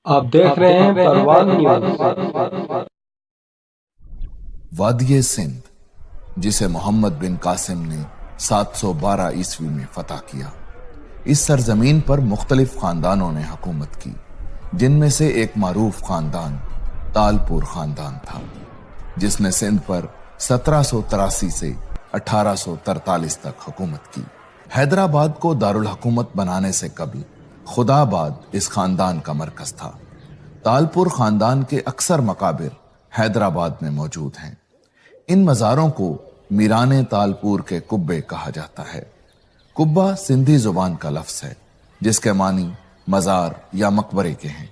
آپ دیکھ رہے ہیں پروان نیوز۔ وادی سندھ جسے محمد بن قاسم نے 712 عیسوی میں فتح کیا، اس سرزمین پر مختلف خاندانوں نے حکومت کی، جن میں سے ایک معروف خاندان تالپور خاندان تھا، جس نے سندھ پر 1783 سے 1843 تک حکومت کی۔ حیدرآباد کو دارالحکومت بنانے سے قبل خدا آباد اس خاندان کا مرکز تھا۔ تالپور خاندان کے اکثر مقابر حیدرآباد میں موجود ہیں۔ ان مزاروں کو میران تالپور کے قبے کہا جاتا ہے۔ قبہ سندھی زبان کا لفظ ہے، جس کے معنی مزار یا مقبرے کے ہیں۔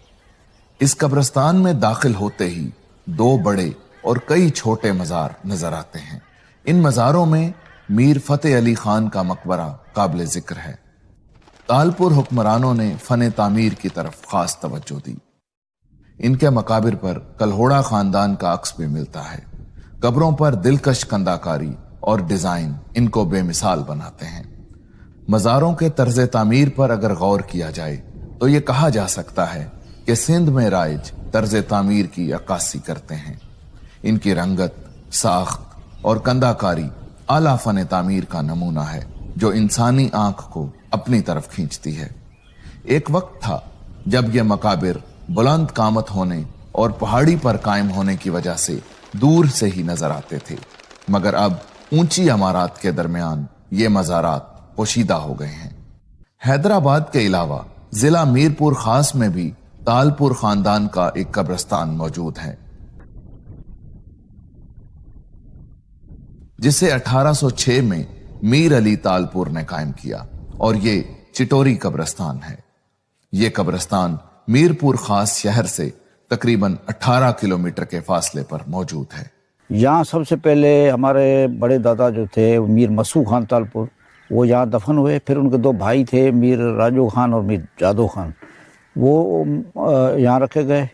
اس قبرستان میں داخل ہوتے ہی 2 بڑے اور کئی چھوٹے مزار نظر آتے ہیں۔ ان مزاروں میں میر فتح علی خان کا مقبرہ قابل ذکر ہے۔ تالپور حکمرانوں نے فن تعمیر کی طرف خاص توجہ دی۔ ان کے مقابر پر کلہوڑا خاندان کا عکس بھی ملتا ہے۔ قبروں پر دلکش کنداکاری اور ڈیزائن ان کو بے مثال بناتے ہیں۔ مزاروں کے طرز تعمیر پر اگر غور کیا جائے تو یہ کہا جا سکتا ہے کہ سندھ میں رائج طرز تعمیر کی عکاسی کرتے ہیں۔ ان کی رنگت، ساخت اور کنداکاری اعلیٰ فن تعمیر کا نمونہ ہے، جو انسانی آنکھ کو اپنی طرف کھینچتی ہے۔ ایک وقت تھا جب یہ مقابر بلند قامت ہونے اور پہاڑی پر قائم ہونے کی وجہ سے دور سے ہی نظر آتے تھے، مگر اب اونچی عمارات کے درمیان یہ مزارات پوشیدہ ہو گئے ہیں۔ حیدرآباد کے علاوہ ضلع میرپور خاص میں بھی تالپور خاندان کا ایک قبرستان موجود ہے، جسے 1806 میں میر علی تالپور نے قائم کیا، اور یہ چٹوری قبرستان ہے۔ یہ قبرستان میرپور خاص شہر سے تقریباً 18 کلومیٹر کے فاصلے پر موجود ہے۔ یہاں سب سے پہلے ہمارے بڑے دادا جو تھے میر مسعود خان تالپور، وہ یہاں دفن ہوئے۔ پھر ان کے 2 بھائی تھے، میر راجو خان اور میر جادو خان، وہ یہاں رکھے گئے۔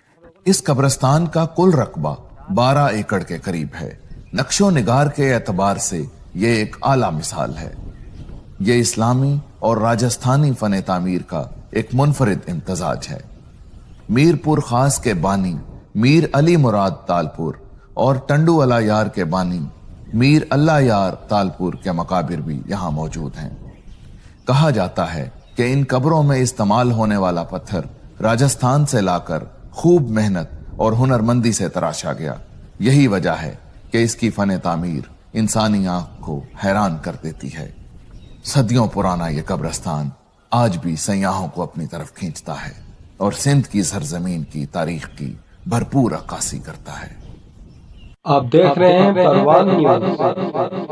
اس قبرستان کا کل رقبہ 12 ایکڑ کے قریب ہے۔ نقش و نگار کے اعتبار سے یہ ایک اعلیٰ مثال ہے۔ یہ اسلامی اور راجستھانی فن تعمیر کا ایک منفرد امتزاج ہے۔ میرپور خاص کے بانی میر علی مراد تالپور اور ٹنڈو والا یار کے بانی میر اللہ یار تالپور کے مقابر بھی یہاں موجود ہیں۔ کہا جاتا ہے کہ ان قبروں میں استعمال ہونے والا پتھر راجستھان سے لا کر خوب محنت اور ہنرمندی سے تراشا گیا۔ یہی وجہ ہے کہ اس کی فن تعمیر انسانی آنکھ کو حیران کر دیتی ہے۔ صدیوں پرانا یہ قبرستان آج بھی سیاحوں کو اپنی طرف کھینچتا ہے اور سندھ کی سرزمین کی تاریخ کی بھرپور عکاسی کرتا ہے۔ آپ دیکھ رہے ہیں پروان نیوز۔